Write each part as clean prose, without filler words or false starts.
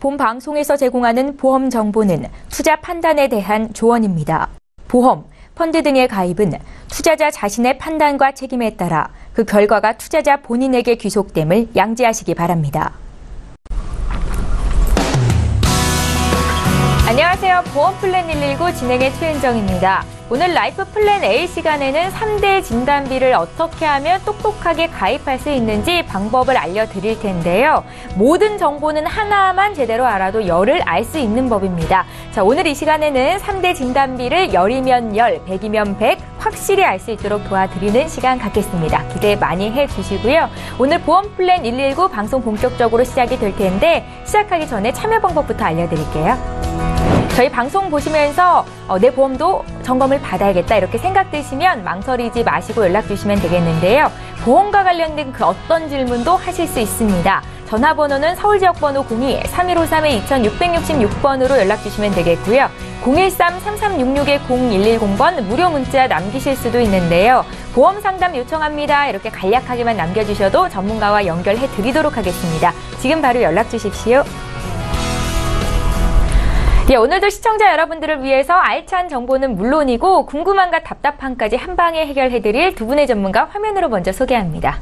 본 방송에서 제공하는 보험 정보는 투자 판단에 대한 조언입니다. 보험, 펀드 등의 가입은 투자자 자신의 판단과 책임에 따라 그 결과가 투자자 본인에게 귀속됨을 양지하시기 바랍니다. 안녕하세요. 보험플랜 119 진행의 최은정입니다. 오늘 라이프 플랜 A 시간에는 3대 진단비를 어떻게 하면 똑똑하게 가입할 수 있는지 방법을 알려드릴 텐데요. 모든 정보는 하나만 제대로 알아도 열을 알 수 있는 법입니다. 자, 오늘 이 시간에는 3대 진단비를 열이면 열, 100이면 100 확실히 알 수 있도록 도와드리는 시간 갖겠습니다. 기대 많이 해주시고요. 오늘 보험플랜 119 방송 본격적으로 시작이 될 텐데 시작하기 전에 참여 방법부터 알려드릴게요. 저희 방송 보시면서 내 보험도 점검을 받아야겠다 이렇게 생각 드시면 망설이지 마시고 연락 주시면 되겠는데요. 보험과 관련된 그 어떤 질문도 하실 수 있습니다. 전화번호는 서울지역번호 02-3153-2666번으로 연락 주시면 되겠고요. 013-3366-0110번 무료 문자 남기실 수도 있는데요. 보험 상담 요청합니다. 이렇게 간략하게만 남겨주셔도 전문가와 연결해 드리도록 하겠습니다. 지금 바로 연락 주십시오. 예, 오늘도 시청자 여러분들을 위해서 알찬 정보는 물론이고 궁금함과 답답함까지 한 방에 해결해드릴 두 분의 전문가 화면으로 먼저 소개합니다.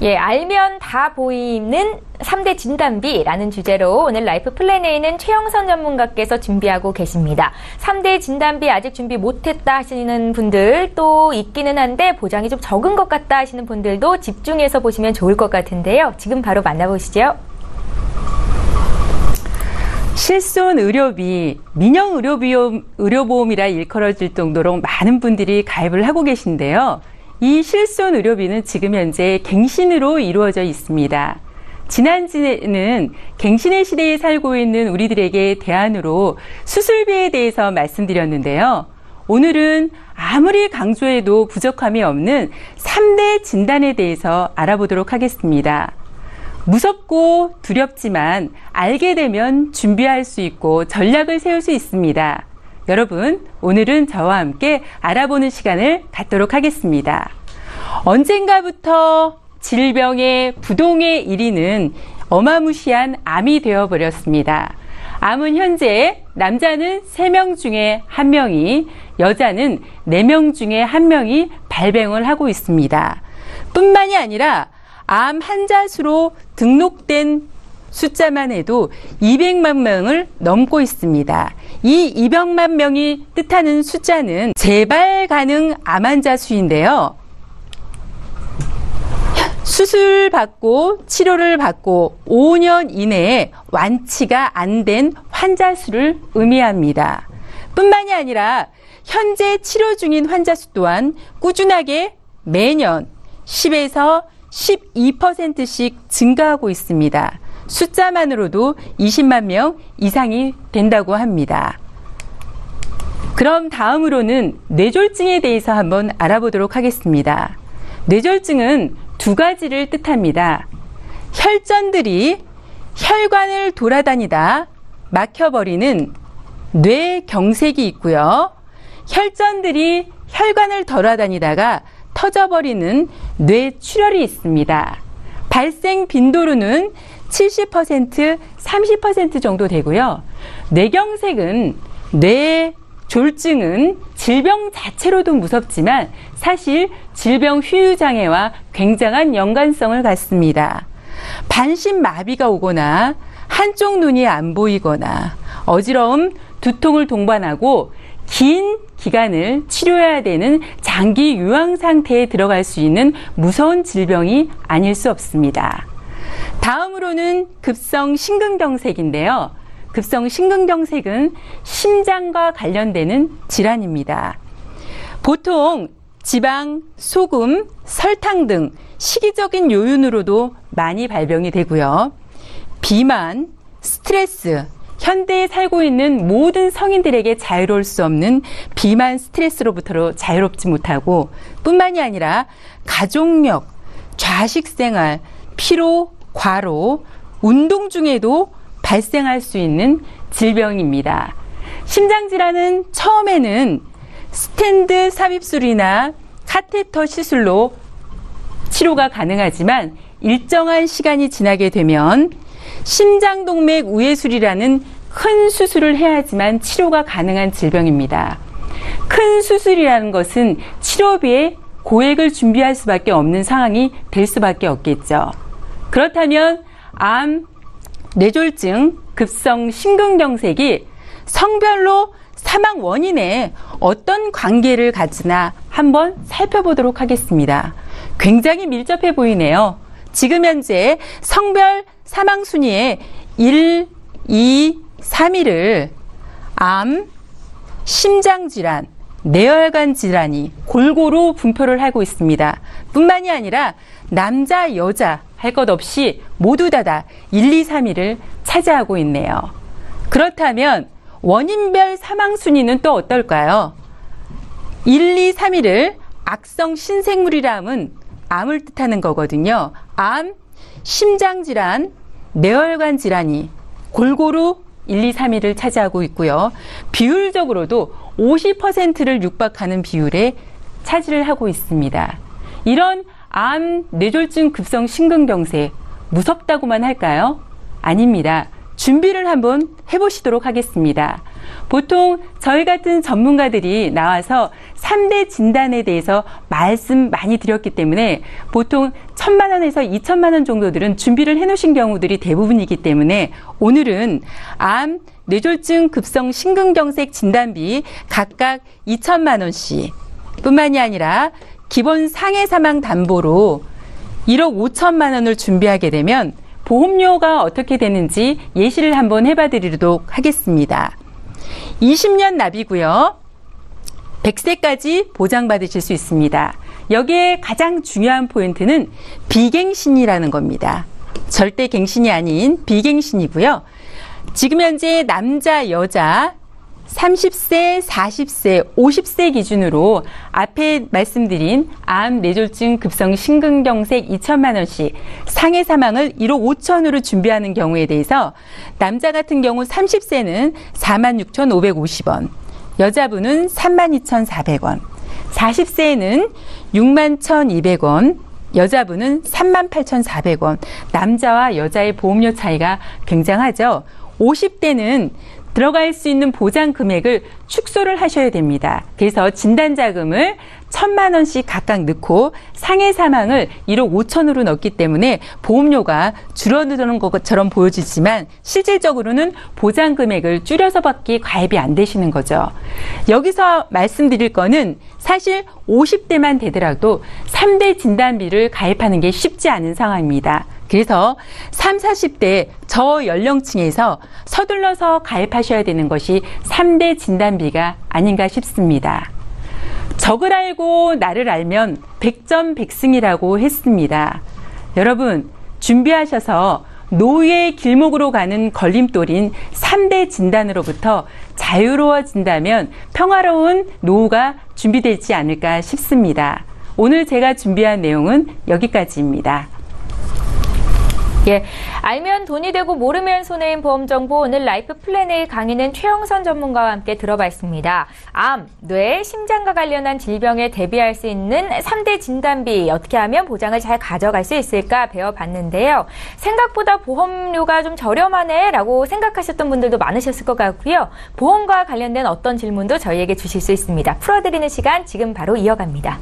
예, 알면 다 보이는 3대 진단비라는 주제로 오늘 라이프 플랜 A는 최영선 전문가께서 준비하고 계십니다. 3대 진단비 아직 준비 못했다 하시는 분들 또 있기는 한데 보장이 좀 적은 것 같다 하시는 분들도 집중해서 보시면 좋을 것 같은데요. 지금 바로 만나보시죠. 실손 의료비, 민영 의료보험이라 일컬어질 정도로 많은 분들이 가입을 하고 계신데요. 이 실손 의료비는 지금 현재 갱신으로 이루어져 있습니다. 지난주에는 갱신의 시대에 살고 있는 우리들에게 대안으로 수술비에 대해서 말씀드렸는데요. 오늘은 아무리 강조해도 부족함이 없는 3대 진단에 대해서 알아보도록 하겠습니다. 무섭고 두렵지만 알게 되면 준비할 수 있고 전략을 세울 수 있습니다. 여러분, 오늘은 저와 함께 알아보는 시간을 갖도록 하겠습니다. 언젠가부터 질병의 부동의 1위는 어마무시한 암이 되어버렸습니다. 암은 현재 남자는 3명 중에 1명이, 여자는 4명 중에 1명이 발병을 하고 있습니다. 뿐만이 아니라 암 환자 수로 등록된 숫자만 해도 200만 명을 넘고 있습니다. 이 200만 명이 뜻하는 숫자는 재발 가능 암 환자 수인데요. 수술 받고 치료를 받고 5년 이내에 완치가 안 된 환자 수를 의미합니다. 뿐만이 아니라 현재 치료 중인 환자 수 또한 꾸준하게 매년 10에서 12%씩 증가하고 있습니다. 숫자만으로도 20만 명 이상이 된다고 합니다. 그럼 다음으로는 뇌졸중에 대해서 한번 알아보도록 하겠습니다. 뇌졸중은 두 가지를 뜻합니다. 혈전들이 혈관을 돌아다니다 막혀버리는 뇌경색이 있고요. 혈전들이 혈관을 돌아다니다가 터져버리는 뇌출혈이 있습니다. 발생 빈도로는 70%, 30% 정도 되고요. 뇌경색은 뇌졸중은 질병 자체로도 무섭지만 사실 질병 후유장애와 굉장한 연관성을 갖습니다. 반신마비가 오거나 한쪽 눈이 안 보이거나 어지러움, 두통을 동반하고 긴 기간을 치료해야 되는 장기 요양 상태에 들어갈 수 있는 무서운 질병이 아닐 수 없습니다. 다음으로는 급성 심근경색인데요. 급성 심근경색은 심장과 관련되는 질환입니다. 보통 지방, 소금, 설탕 등 식이적인 요인으로도 많이 발병이 되고요. 비만, 스트레스, 현대에 살고 있는 모든 성인들에게 자유로울 수 없는 비만 스트레스로부터 자유롭지 못하고 뿐만이 아니라 가족력, 좌식 생활, 피로, 과로, 운동 중에도 발생할 수 있는 질병입니다. 심장질환은 처음에는 스텐드 삽입술이나 카테터 시술로 치료가 가능하지만 일정한 시간이 지나게 되면 심장동맥 우회술이라는 큰 수술을 해야지만 치료가 가능한 질병입니다. 큰 수술이라는 것은 치료비에 고액을 준비할 수밖에 없는 상황이 될 수밖에 없겠죠. 그렇다면 암, 뇌졸중, 급성 심근경색이 성별로 사망 원인에 어떤 관계를 가지나 한번 살펴보도록 하겠습니다. 굉장히 밀접해 보이네요. 지금 현재 성별 사망 순위에 1, 2, 3위를 암, 심장질환, 뇌혈관 질환이 골고루 분포를 하고 있습니다. 뿐만이 아니라 남자, 여자 할 것 없이 모두 다 1, 2, 3위를 차지하고 있네요. 그렇다면 원인별 사망 순위는 또 어떨까요? 1, 2, 3위를 악성 신생물이라 함은 암을 뜻하는 거거든요. 암, 심장질환, 뇌혈관 질환이 골고루 1, 2, 3위를 차지하고 있고요. 비율적으로도 50%를 육박하는 비율에 차지를 하고 있습니다. 이런 암, 뇌졸중, 급성 심근경색 무섭다고만 할까요? 아닙니다. 준비를 한번 해보시도록 하겠습니다. 보통 저희 같은 전문가들이 나와서 3대 진단에 대해서 말씀 많이 드렸기 때문에 보통 1,000만 원에서 2,000만 원 정도들은 준비를 해놓으신 경우들이 대부분이기 때문에 오늘은 암, 뇌졸중, 급성 심근경색 진단비 각각 2,000만 원씩 뿐만이 아니라 기본 상해 사망 담보로 1억 5천만 원을 준비하게 되면 보험료가 어떻게 되는지 예시를 한번 해봐 드리도록 하겠습니다. 20년 납이고요. 100세까지 보장받으실 수 있습니다. 여기에 가장 중요한 포인트는 비갱신이라는 겁니다. 절대 갱신이 아닌 비갱신이고요. 지금 현재 남자, 여자 30세, 40세, 50세 기준으로 앞에 말씀드린 암, 뇌졸중, 급성 심근경색 2천만 원씩 상해 사망을 1억 5천으로 준비하는 경우에 대해서 남자 같은 경우 30세는 46,550원, 여자분은 32,400원, 40세에는 61,200원, 여자분은 38,400원. 남자와 여자의 보험료 차이가 굉장하죠. 50대는 들어갈 수 있는 보장 금액을 축소를 하셔야 됩니다. 그래서 진단자금을 1,000만 원씩 각각 넣고 상해 사망을 1억 5천으로 넣기 때문에 보험료가 줄어드는 것처럼 보여지지만 실질적으로는 보장 금액을 줄여서밖에 가입이 안 되시는 거죠. 여기서 말씀드릴 거는 사실 50대만 되더라도 3대 진단비를 가입하는 게 쉽지 않은 상황입니다. 그래서 30, 40대 저 연령층에서 서둘러서 가입하셔야 되는 것이 3대 진단비가 아닌가 싶습니다. 적을 알고 나를 알면 백전백승이라고 했습니다. 여러분 준비하셔서 노후의 길목으로 가는 걸림돌인 3대 진단으로부터 자유로워진다면 평화로운 노후가 준비되지 않을까 싶습니다. 오늘 제가 준비한 내용은 여기까지입니다. 예, 알면 돈이 되고 모르면 손해인 보험 정보 오늘 라이프 플랜 A 강의는 최영선 전문가와 함께 들어봤습니다. 암, 뇌, 심장과 관련한 질병에 대비할 수 있는 3대 진단비 어떻게 하면 보장을 잘 가져갈 수 있을까 배워봤는데요. 생각보다 보험료가 좀 저렴하네 라고 생각하셨던 분들도 많으셨을 것 같고요. 보험과 관련된 어떤 질문도 저희에게 주실 수 있습니다. 풀어드리는 시간 지금 바로 이어갑니다.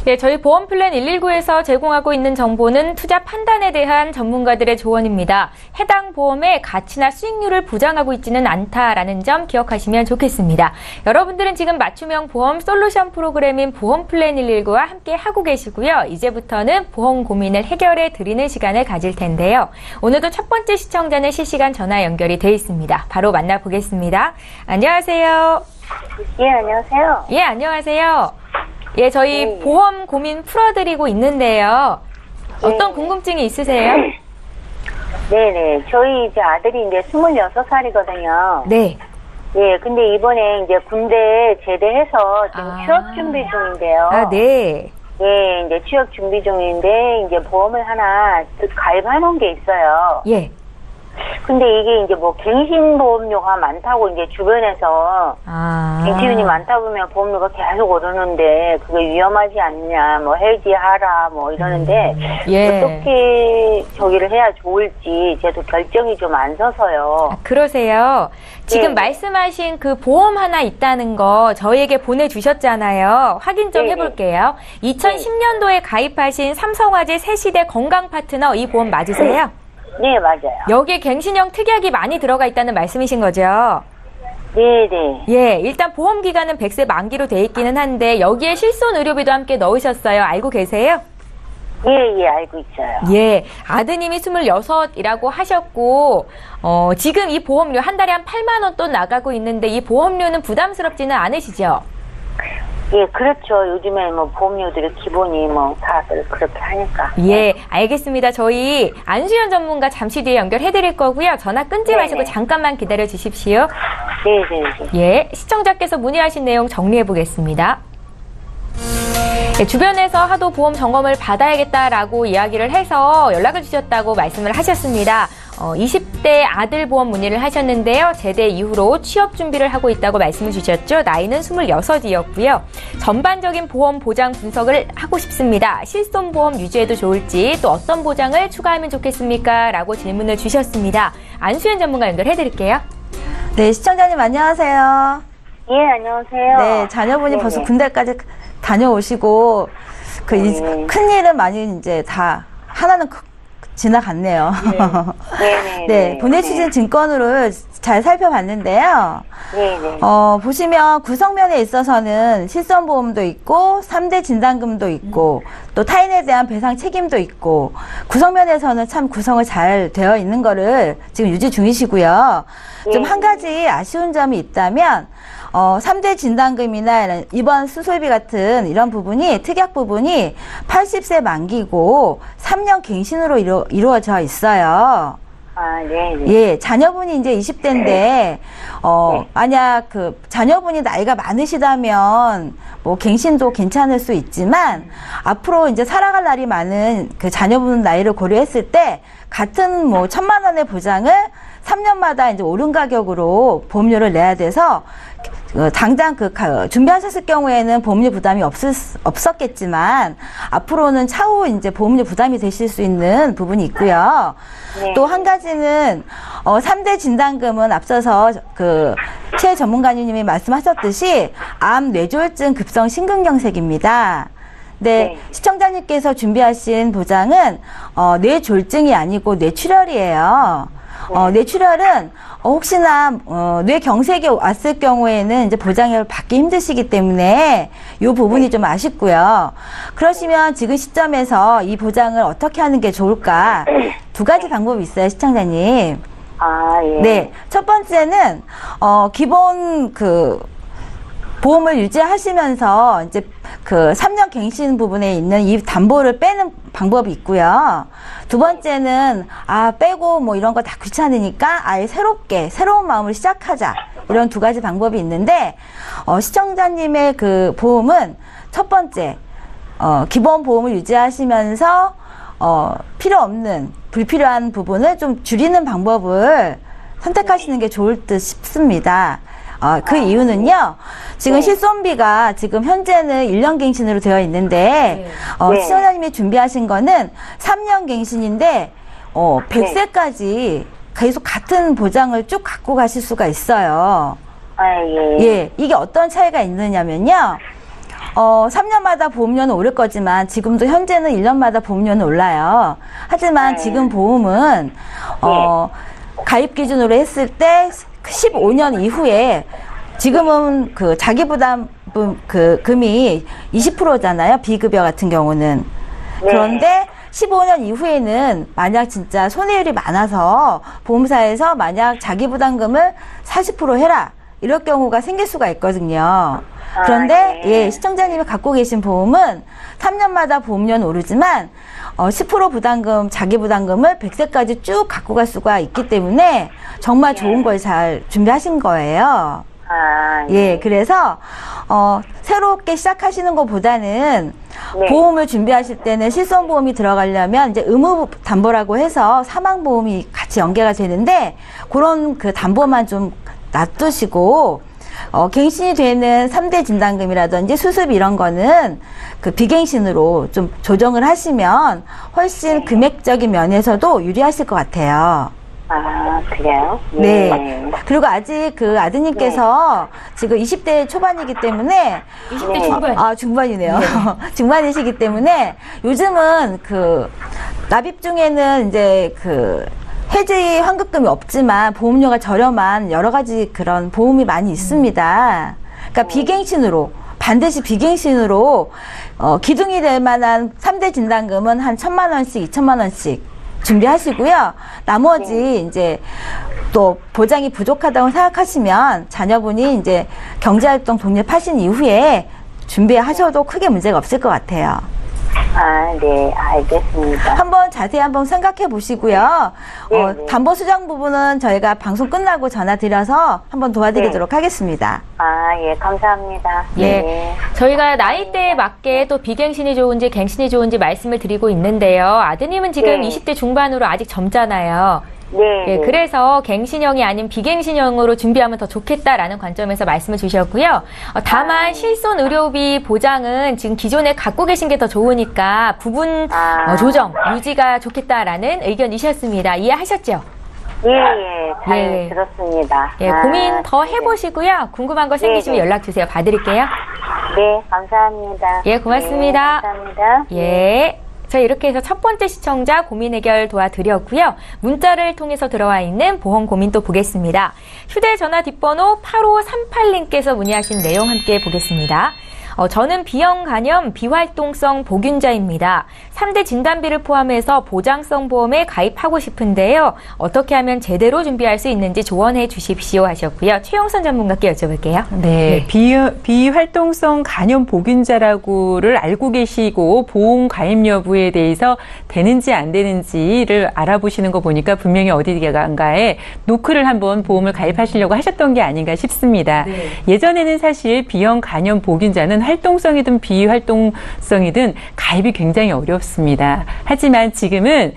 네, 저희 보험플랜 119에서 제공하고 있는 정보는 투자 판단에 대한 전문가들의 조언입니다. 해당 보험의 가치나 수익률을 보장하고 있지는 않다라는 점 기억하시면 좋겠습니다. 여러분들은 지금 맞춤형 보험 솔루션 프로그램인 보험플랜 119와 함께 하고 계시고요. 이제부터는 보험 고민을 해결해 드리는 시간을 가질 텐데요. 오늘도 첫 번째 시청자는 실시간 전화 연결이 돼 있습니다. 바로 만나보겠습니다. 안녕하세요. 예, 안녕하세요. 예, 안녕하세요. 예, 저희 보험 고민 풀어드리고 있는데요. 어떤 궁금증이 있으세요? 네네. 저희 이제 아들이 이제 26살이거든요. 네. 예, 근데 이번에 이제 군대 제대해서 지금 취업 준비 중인데요. 아, 네. 예, 이제 취업 준비 중인데, 이제 보험을 하나 가입해 놓은 게 있어요. 예. 근데 이게 이제 뭐 갱신보험료가 많다고 이제 주변에서 갱신이 많다 보면 보험료가 계속 오르는데 그게 위험하지 않냐, 뭐 해지하라 뭐 이러는데 예. 어떻게 저기를 해야 좋을지 저도 결정이 좀 안 서서요. 아, 그러세요. 지금 네. 말씀하신 그 보험 하나 있다는 거 저희에게 보내주셨잖아요. 확인 좀 네. 해볼게요. 2010년도에 가입하신 삼성화재 새시대 건강파트너 이 보험 맞으세요? 네, 맞아요. 여기에 갱신형 특약이 많이 들어가 있다는 말씀이신 거죠? 네네. 예, 일단 보험 기간은 100세 만기로 돼 있기는 한데 여기에 실손 의료비도 함께 넣으셨어요. 알고 계세요? 예, 알고 있어요. 예, 아드님이 26이라고 하셨고 지금 이 보험료 한 달에 한 8만 원 또 나가고 있는데 이 보험료는 부담스럽지는 않으시죠? 예, 그렇죠. 요즘에 뭐 보험료들이 기본이 뭐 다들 그렇게 하니까. 예, 알겠습니다. 저희 안수연 전문가 잠시 뒤에 연결해 드릴 거고요. 전화 끊지 네네. 마시고 잠깐만 기다려 주십시오. 네네. 예, 시청자께서 문의하신 내용 정리해 보겠습니다. 네, 주변에서 하도 보험 점검을 받아야겠다라고 이야기를 해서 연락을 주셨다고 말씀을 하셨습니다. 20대 아들 보험 문의를 하셨는데요. 제대 이후로 취업 준비를 하고 있다고 말씀을 주셨죠. 나이는 26이었고요. 전반적인 보험 보장 분석을 하고 싶습니다. 실손 보험 유지해도 좋을지 또 어떤 보장을 추가하면 좋겠습니까? 라고 질문을 주셨습니다. 안수연 전문가 연결해 드릴게요. 네, 시청자님 안녕하세요. 예, 안녕하세요. 네, 자녀분이 네네. 벌써 군대까지 다녀오시고 큰일은 많이 이제 다 하나는 지나갔네요. 네네. 네, 보내주신 증권으로 잘 살펴봤는데요. 네네. 보시면 구성면에 있어서는 실손보험도 있고 3대 진단금도 있고 또 타인에 대한 배상 책임도 있고 구성면에서는 참 구성을 잘 되어 있는 거를 지금 유지 중이시고요. 좀 한 가지 아쉬운 점이 있다면 3대 진단금이나 입원 수술비 같은 이런 부분이 특약 부분이 80세 만기고 3년 갱신으로 이루어져 있어요. 아, 네네. 예, 자녀분이 이제 20대인데, 만약 그 자녀분이 나이가 많으시다면, 뭐, 갱신도 괜찮을 수 있지만, 앞으로 이제 살아갈 날이 많은 그 자녀분 나이를 고려했을 때, 같은 뭐, 1,000만 원의 보장을 3년마다 이제 오른 가격으로 보험료를 내야 돼서, 당장 준비하셨을 경우에는 보험료 부담이 없었겠지만, 앞으로는 차후 이제 보험료 부담이 되실 수 있는 부분이 있고요. 네. 또 한 가지는 3대 진단금은 앞서서 최 전문가님이 말씀하셨듯이 암, 뇌졸중, 급성 심근경색입니다. 네, 시청자님께서 준비하신 보장은 뇌졸중이 아니고 뇌출혈이에요. 뇌출혈은 혹시나 뇌경색이 왔을 경우에는 이제 보장을 받기 힘드시기 때문에 이 부분이 좀 아쉽고요. 그러시면 지금 시점에서 이 보장을 어떻게 하는 게 좋을까? 두 가지 방법이 있어요, 시청자님. 아, 예. 네, 첫 번째는 기본 보험을 유지하시면서 이제 3년 갱신 부분에 있는 이 담보를 빼는 방법이 있고요. 두 번째는 빼고 뭐 이런 거 다 귀찮으니까 아예 새로운 마음을 시작하자. 이런 두 가지 방법이 있는데 시청자님의 그 보험은 첫 번째 기본 보험을 유지하시면서 필요 없는 불필요한 부분을 좀 줄이는 방법을 선택하시는 게 좋을 듯 싶습니다. 그 이유는요, 지금 실손비가 지금 현재는 1년 갱신으로 되어 있는데, 시청자님이 준비하신 거는 3년 갱신인데, 100세까지 계속 같은 보장을 쭉 갖고 가실 수가 있어요. 아, 예. 예, 이게 어떤 차이가 있느냐면요, 3년마다 보험료는 오를 거지만 지금도 현재는 1년마다 보험료는 올라요. 하지만 지금 보험은 가입 기준으로 했을 때 15년 이후에 지금은 그 자기 부담 그 금이 20%잖아요. 비급여 같은 경우는. 그런데 15년 이후에는 만약 진짜 손해율이 많아서 보험사에서 만약 자기 부담금을 40% 해라. 이럴 경우가 생길 수가 있거든요. 그런데 예, 시청자님이 갖고 계신 보험은 3년마다 보험료는 오르지만 10% 부담금, 자기 부담금을 100세까지 쭉 갖고 갈 수가 있기 때문에 정말 좋은 걸 잘 준비하신 거예요. 예, 그래서 새롭게 시작하시는 것보다는 보험을 준비하실 때는 실손보험이 들어가려면 이제 의무담보라고 해서 사망보험이 같이 연계가 되는데 그런 그 담보만 좀 놔두시고 갱신이 되는 3대 진단금이라든지 수습 이런 거는 그 비갱신으로 좀 조정을 하시면 훨씬 금액적인 면에서도 유리하실 것 같아요. 그래요? 네. 그리고 아직 그 아드님께서 지금 20대 초반이기 때문에 20대 중반. 중반이네요. 중반이시기 때문에 요즘은 그 납입 중에는 이제 그 해지 환급금이 없지만 보험료가 저렴한 여러 가지 그런 보험이 많이 있습니다. 그러니까 비갱신으로 반드시 비갱신으로 기둥이 될 만한 3대 진단금은 한 1,000만 원씩, 2,000만 원씩 준비하시고요. 나머지 이제 또 보장이 부족하다고 생각하시면 자녀분이 이제 경제활동 독립하신 이후에 준비하셔도 크게 문제가 없을 것 같아요. 네, 알겠습니다. 한번 자세히 한번 생각해 보시고요. 담보 수정 부분은 저희가 방송 끝나고 전화 드려서 한번 도와드리도록 하겠습니다. 예, 감사합니다. 예. 저희가 나이대에 맞게 또 비갱신이 좋은지 갱신이 좋은지 말씀을 드리고 있는데요. 아드님은 지금 20대 중반으로 아직 젊잖아요. 예, 그래서 갱신형이 아닌 비갱신형으로 준비하면 더 좋겠다라는 관점에서 말씀을 주셨고요. 다만 실손 의료비 보장은 지금 기존에 갖고 계신 게 더 좋으니까 부분 조정, 유지가 좋겠다라는 의견이셨습니다. 이해하셨죠? 잘 들었습니다. 예, 고민 더 해보시고요. 궁금한 거 생기시면 연락 주세요. 봐드릴게요. 네, 감사합니다. 예, 고맙습니다. 감사합니다. 예. 자, 이렇게 해서 첫 번째 시청자 고민 해결 도와드렸고요. 문자를 통해서 들어와 있는 보험 고민 또 보겠습니다. 휴대전화 뒷번호 8538님께서 문의하신 내용 함께 보겠습니다. 저는 B형 간염 비활동성 보균자입니다. 3대 진단비를 포함해서 보장성 보험에 가입하고 싶은데요. 어떻게 하면 제대로 준비할 수 있는지 조언해 주십시오 하셨고요. 최영선 전문가께 여쭤볼게요. 네, 비활동성 간염 보균자라고를 알고 계시고 보험 가입 여부에 대해서 되는지 안 되는지를 알아보시는 거 보니까 분명히 어디간가에 노크를 한번 보험을 가입하시려고 하셨던 게 아닌가 싶습니다. 예전에는 사실 B형 간염 보균자는 활동성이든 비활동성이든 가입이 굉장히 어렵습니다. 하지만 지금은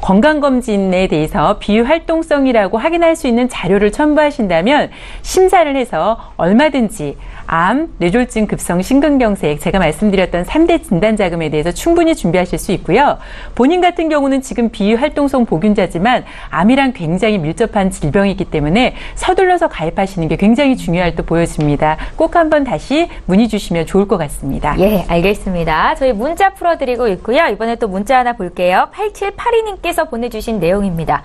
건강검진에 대해서 비활동성이라고 확인할 수 있는 자료를 첨부하신다면 심사를 해서 얼마든지 암, 뇌졸중 급성 심근경색, 제가 말씀드렸던 3대 진단자금에 대해서 충분히 준비하실 수 있고요. 본인 같은 경우는 지금 비활동성 보균자지만 암이랑 굉장히 밀접한 질병이기 때문에 서둘러서 가입하시는 게 굉장히 중요할 또 보여집니다. 꼭 한번 다시 문의 주시면 좋을 것 같습니다. 예, 알겠습니다. 저희 문자 풀어드리고 있고요. 이번에 또 문자 하나 볼게요. 8782님께서 보내주신 내용입니다.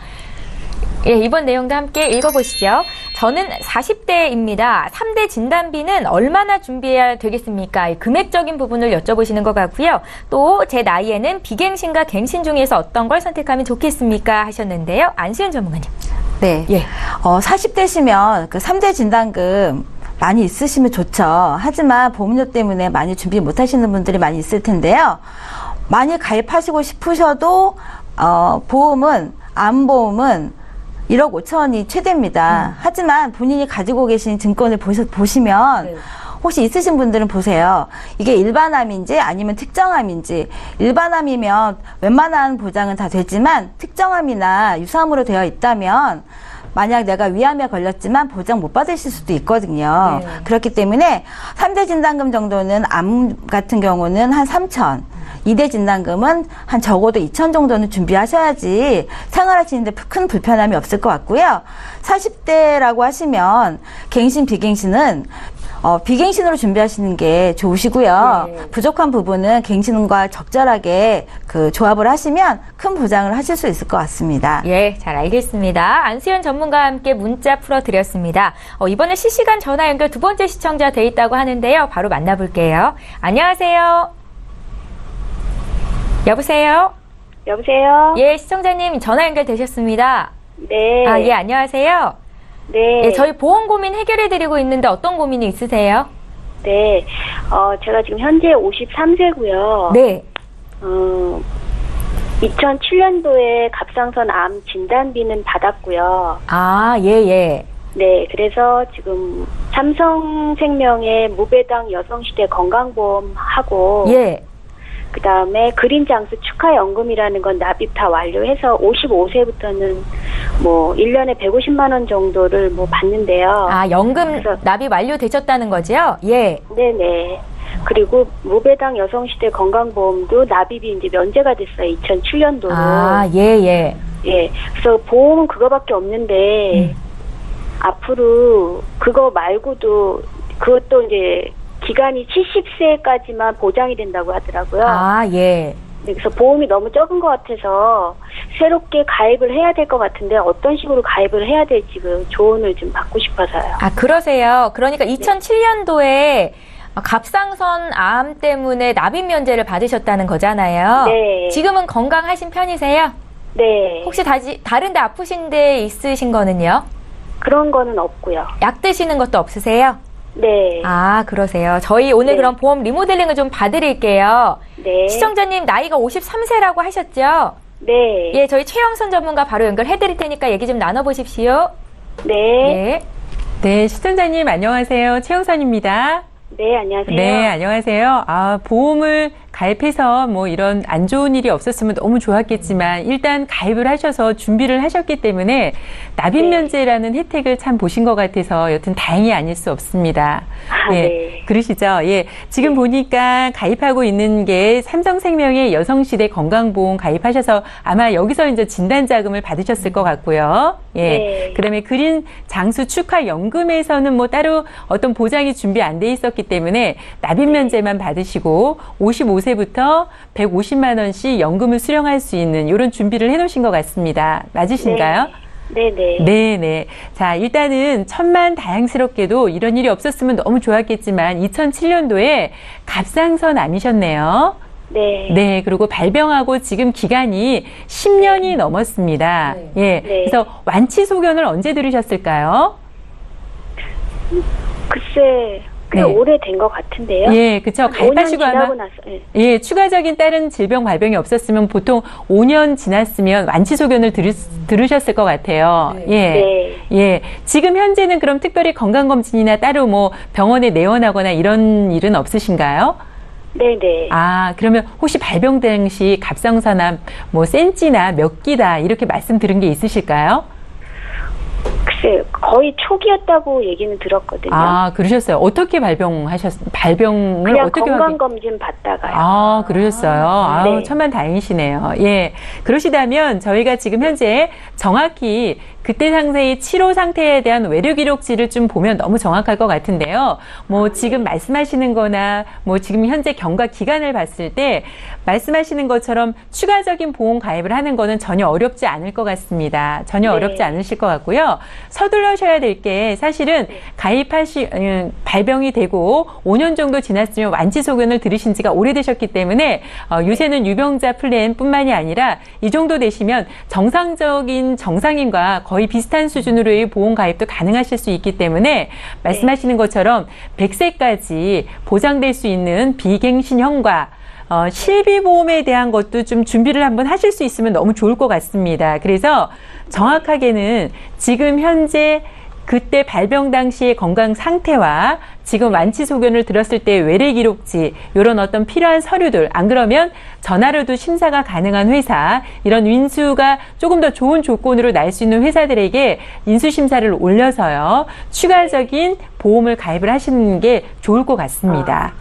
예, 이번 내용도 함께 읽어보시죠. 저는 40대입니다. 3대 진단비는 얼마나 준비해야 되겠습니까? 금액적인 부분을 여쭤보시는 것 같고요. 또 제 나이에는 비갱신과 갱신 중에서 어떤 걸 선택하면 좋겠습니까? 하셨는데요. 안수연 전문가님. 네. 40대시면 그 3대 진단금 많이 있으시면 좋죠. 하지만 보험료 때문에 많이 준비 못 하시는 분들이 많이 있을 텐데요. 많이 가입하시고 싶으셔도 보험은 암보험은 1억 5천이 최대입니다. 하지만 본인이 가지고 계신 증권을 보시면 혹시 있으신 분들은 보세요. 이게 일반암인지 아니면 특정암인지. 일반암이면 웬만한 보장은 다 되지만 특정암이나 유사암으로 되어 있다면 만약 내가 위암에 걸렸지만 보장 못 받으실 수도 있거든요. 네. 그렇기 때문에 3대 진단금 정도는 암 같은 경우는 한 3천, 2대 진단금은 한 적어도 2천 정도는 준비하셔야지 생활하시는데 큰 불편함이 없을 것 같고요. 40대라고 하시면 갱신, 비갱신은 비갱신으로 준비하시는 게 좋으시고요. 네. 부족한 부분은 갱신과 적절하게 그 조합을 하시면 큰 보장을 하실 수 있을 것 같습니다. 예, 잘 알겠습니다. 안수연 전문가와 함께 문자 풀어드렸습니다. 이번에 실시간 전화 연결 두 번째 시청자 돼 있다고 하는데요. 바로 만나볼게요. 안녕하세요. 여보세요? 여보세요? 예, 시청자님 전화 연결되셨습니다. 네. 아, 예, 안녕하세요. 네. 예, 저희 보험 고민 해결해드리고 있는데 어떤 고민이 있으세요? 네. 제가 지금 현재 53세고요. 네. 2007년도에 갑상선 암 진단비는 받았고요. 아, 예, 예. 네. 그래서 지금 삼성생명의 무배당 여성시대 건강보험 하고 예. 그 다음에 그린장수 축하연금이라는 건 납입 다 완료해서 55세부터는 뭐 1년에 150만 원 정도를 뭐 받는데요. 아, 연금 그래서- 납입 완료되셨다는 거죠? 예. 네네. 그리고 무배당 여성시대 건강보험도 납입이 이제 면제가 됐어요. 2007년도로. 아, 예, 예. 예. 그래서 보험은 그거밖에 없는데 앞으로 그거 말고도 그것도 이제 기간이 70세까지만 보장이 된다고 하더라고요. 아, 예. 네, 그래서 보험이 너무 적은 것 같아서 새롭게 가입을 해야 될 것 같은데 어떤 식으로 가입을 해야 될지 그 조언을 좀 받고 싶어서요. 아, 그러세요. 그러니까 2007년도에 갑상선 암 때문에 납입 면제를 받으셨다는 거잖아요. 네. 지금은 건강하신 편이세요? 네. 혹시 다른 데 아프신 데 있으신 거는요? 그런 거는 없고요. 약 드시는 것도 없으세요? 네. 아, 그러세요. 저희 오늘 네. 그럼 보험 리모델링을 좀 봐드릴게요. 네. 시청자님 나이가 53세라고 하셨죠? 네. 예, 저희 최영선 전문가 바로 연결해드릴 테니까 얘기 좀 나눠보십시오. 네. 예. 네, 시청자님 안녕하세요. 최영선입니다. 네, 안녕하세요. 네, 안녕하세요. 아, 보험을 가입해서 뭐 이런 안 좋은 일이 없었으면 너무 좋았겠지만 일단 가입을 하셔서 준비를 하셨기 때문에 납입 면제라는 혜택을 참 보신 것 같아서 여튼 다행이 아닐 수 없습니다. 아, 예, 네. 그러시죠? 예, 지금 보니까 가입하고 있는 게 삼성생명의 여성시대 건강보험 가입하셔서 아마 여기서 이제 진단자금을 받으셨을 것 같고요. 예, 네. 그다음에 그린 장수 축하 연금에서는 뭐 따로 어떤 보장이 준비 안 돼 있었기 때문에 납입 면제만 받으시고 55세부터 150만 원씩 연금을 수령할 수 있는 이런 준비를 해놓으신 것 같습니다. 맞으신가요? 네네. 네네. 자, 일단은 천만 다행스럽게도 이런 일이 없었으면 너무 좋았겠지만 2007년도에 갑상선 암이셨네요. 네. 네, 그리고 발병하고 지금 기간이 10년이 넘었습니다. 네. 예. 네. 그래서 완치 소견을 언제 들으셨을까요? 글쎄, 꽤 네. 오래된 것 같은데요. 예, 그쵸. 5년 가입하시고 아마 지나고 나서. 네. 예, 추가적인 다른 질병 발병이 없었으면 보통 5년 지났으면 완치 소견을 들으셨을 것 같아요. 네. 예. 네. 예. 지금 현재는 그럼 특별히 건강검진이나 따로 뭐 병원에 내원하거나 이런 일은 없으신가요? 네네. 아, 그러면 혹시 발병 당시 갑상선암 뭐 센치나 몇 기다 이렇게 말씀 들은 게 있으실까요? 글쎄, 거의 초기였다고 얘기는 들었거든요. 아, 그러셨어요. 어떻게 발병을 그냥 어떻게 건강검진 받다가요. 아, 그러셨어요. 아우, 네. 천만 다행이시네요. 예. 그러시다면 저희가 지금 현재 정확히 그때 상태의 치료 상태에 대한 외래 기록지를 좀 보면 너무 정확할 것 같은데요. 뭐 지금 말씀하시는 거나 뭐 지금 현재 경과 기간을 봤을 때 말씀하시는 것처럼 추가적인 보험 가입을 하는 거는 전혀 어렵지 않을 것 같습니다. 전혀 네. 어렵지 않으실 것 같고요. 서둘러셔야 될 게 사실은 발병이 되고 5년 정도 지났으면 완치 소견을 들으신 지가 오래되셨기 때문에 요새는 유병자 플랜뿐만이 아니라 이 정도 되시면 정상적인 정상인과 거의 비슷한 수준으로의 보험 가입도 가능하실 수 있기 때문에 말씀하시는 것처럼 100세까지 보장될 수 있는 비갱신형과 실비보험에 대한 것도 좀 준비를 한번 하실 수 있으면 너무 좋을 것 같습니다. 그래서 정확하게는 지금 현재 그때 발병 당시의 건강 상태와 지금 완치 소견을 들었을 때 외래 기록지, 이런 어떤 필요한 서류들, 안 그러면 전화로도 심사가 가능한 회사, 이런 인수가 조금 더 좋은 조건으로 날 수 있는 회사들에게 인수 심사를 올려서요, 추가적인 보험을 가입을 하시는 게 좋을 것 같습니다.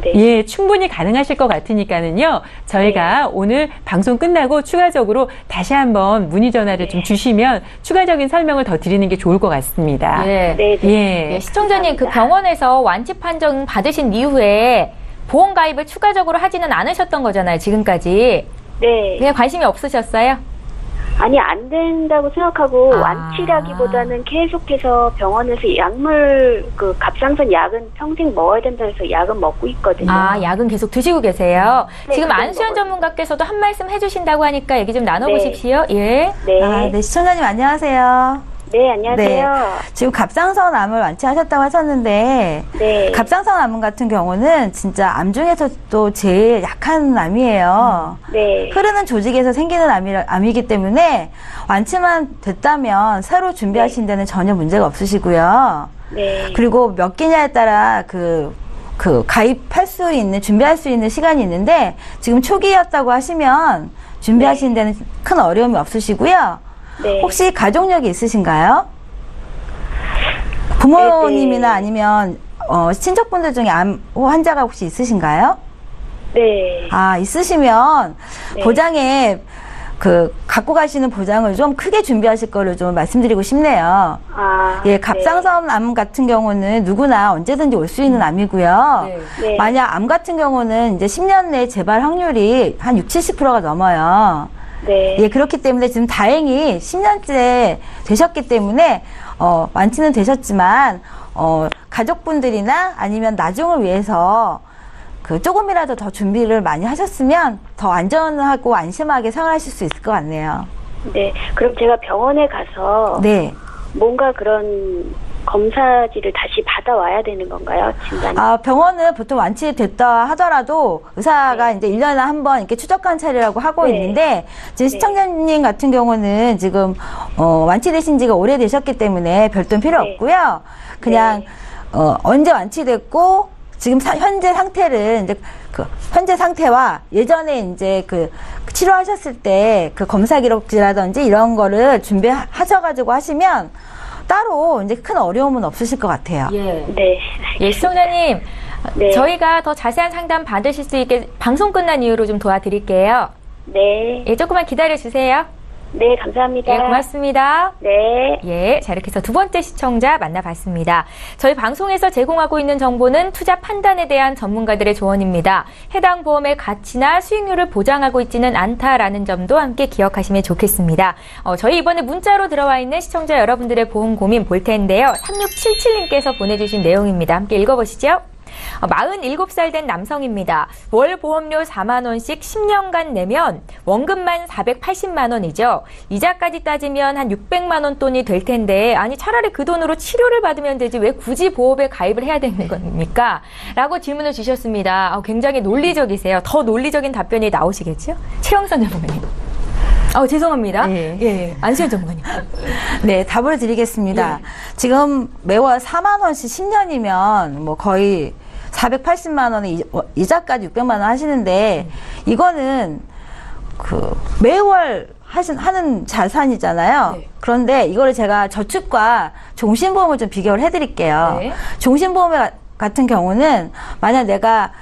네. 예, 충분히 가능하실 것 같으니까는요, 저희가 오늘 방송 끝나고 추가적으로 다시 한번 문의 전화를 좀 주시면 추가적인 설명을 더 드리는 게 좋을 것 같습니다. 예. 네. 예. 예, 시청자님, 그 병원에서 완치 판정 받으신 이후에 보험 가입을 추가적으로 하지는 않으셨던 거잖아요, 지금까지. 네. 그냥 관심이 없으셨어요? 아니, 안 된다고 생각하고 완치라기보다는 계속해서 병원에서 약물, 갑상선 약은 평생 먹어야 된다 해서 약은 먹고 있거든요. 약은 계속 드시고 계세요. 네, 지금 그건 안수현 먹어요. 전문가께서도 한 말씀 해주신다고 하니까 얘기 좀 나눠보십시오. 예. 네. 네, 시청자님 안녕하세요. 네, 안녕하세요. 지금 갑상선 암을 완치하셨다고 하셨는데, 네. 갑상선 암 같은 경우는 진짜 암 중에서도 제일 약한 암이에요. 네. 흐르는 조직에서 생기는 암이기 때문에 완치만 됐다면 새로 준비하신 데는 전혀 문제가 없으시고요. 네. 그리고 몇 개냐에 따라 가입할 수 있는, 준비할 수 있는 시간이 있는데, 지금 초기였다고 하시면 준비하시는 데는 큰 어려움이 없으시고요. 네. 혹시 가족력이 있으신가요? 부모님이나 네. 아니면 친척분들 중에 암 환자가 혹시 있으신가요? 네. 있으시면 네. 보장에 갖고 가시는 보장을 좀 크게 준비하실 거를 좀 말씀드리고 싶네요. 예, 갑상선 암 같은 경우는 누구나 언제든지 올 수 있는 암이고요. 네. 만약 암 같은 경우는 이제 10년 내 재발 확률이 한 60~70%가 넘어요. 네. 예, 그렇기 때문에 지금 다행히 10년째 되셨기 때문에, 완치는 되셨지만, 가족분들이나 아니면 나중을 위해서 조금이라도 더 준비를 많이 하셨으면 더 안전하고 안심하게 생활하실 수 있을 것 같네요. 네. 그럼 제가 병원에 가서 네. 뭔가 그런 검사지를 다시 받아와야 되는 건가요? 진단이? 병원은 보통 완치됐다 하더라도 의사가 이제 1년에 한 번 이렇게 추적 관찰이라고 하고 네. 있는데, 지금 시청자님 같은 경우는 지금, 완치되신 지가 오래되셨기 때문에 별도는 필요 네. 없고요. 그냥, 네. 언제 완치됐고, 지금 현재 상태를 이제 현재 상태와 예전에 이제 치료하셨을 때 검사 기록지라든지 이런 거를 준비하셔가지고 하시면 따로 이제 큰 어려움은 없으실 것 같아요. 예. 네. 예, 시청자님. 네. 저희가 더 자세한 상담 받으실 수 있게 방송 끝난 이후로 좀 도와드릴게요. 네. 예, 조금만 기다려주세요. 네, 감사합니다. 예, 고맙습니다. 네. 예, 자, 이렇게 해서 두 번째 시청자 만나봤습니다. 저희 방송에서 제공하고 있는 정보는 투자 판단에 대한 전문가들의 조언입니다. 해당 보험의 가치나 수익률을 보장하고 있지는 않다라는 점도 함께 기억하시면 좋겠습니다. 저희 이번에 문자로 들어와 있는 시청자 여러분들의 보험 고민 볼 텐데요. 3677님께서 보내주신 내용입니다. 함께 읽어보시죠. 47살 된 남성입니다. 월 보험료 4만 원씩 10년간 내면 원금만 480만 원이죠. 이자까지 따지면 한 600만 원 돈이 될 텐데, 아니 차라리 그 돈으로 치료를 받으면 되지 왜 굳이 보험에 가입을 해야 되는 겁니까? 라고 질문을 주셨습니다. 굉장히 논리적이세요. 더 논리적인 답변이 나오시겠죠? 최영선 전문가님. 죄송합니다. 네. 예, 안수현 전문가님. 네, 답을 드리겠습니다. 지금 매월 4만 원씩 10년이면 거의 480만 원에 이자까지 600만 원 하시는데, 이거는 매월 하는 자산이잖아요. 네. 그런데 이거를 제가 저축과 종신보험을 좀 비교를 해드릴게요. 네. 종신보험 같은 경우는 만약 내가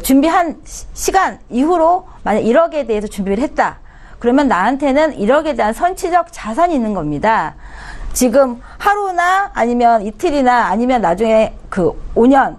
준비한 시간 이후로 만약 1억에 대해서 준비를 했다. 그러면 나한테는 1억에 대한 선치적 자산이 있는 겁니다. 지금 하루나 아니면 이틀이나 아니면 나중에 5년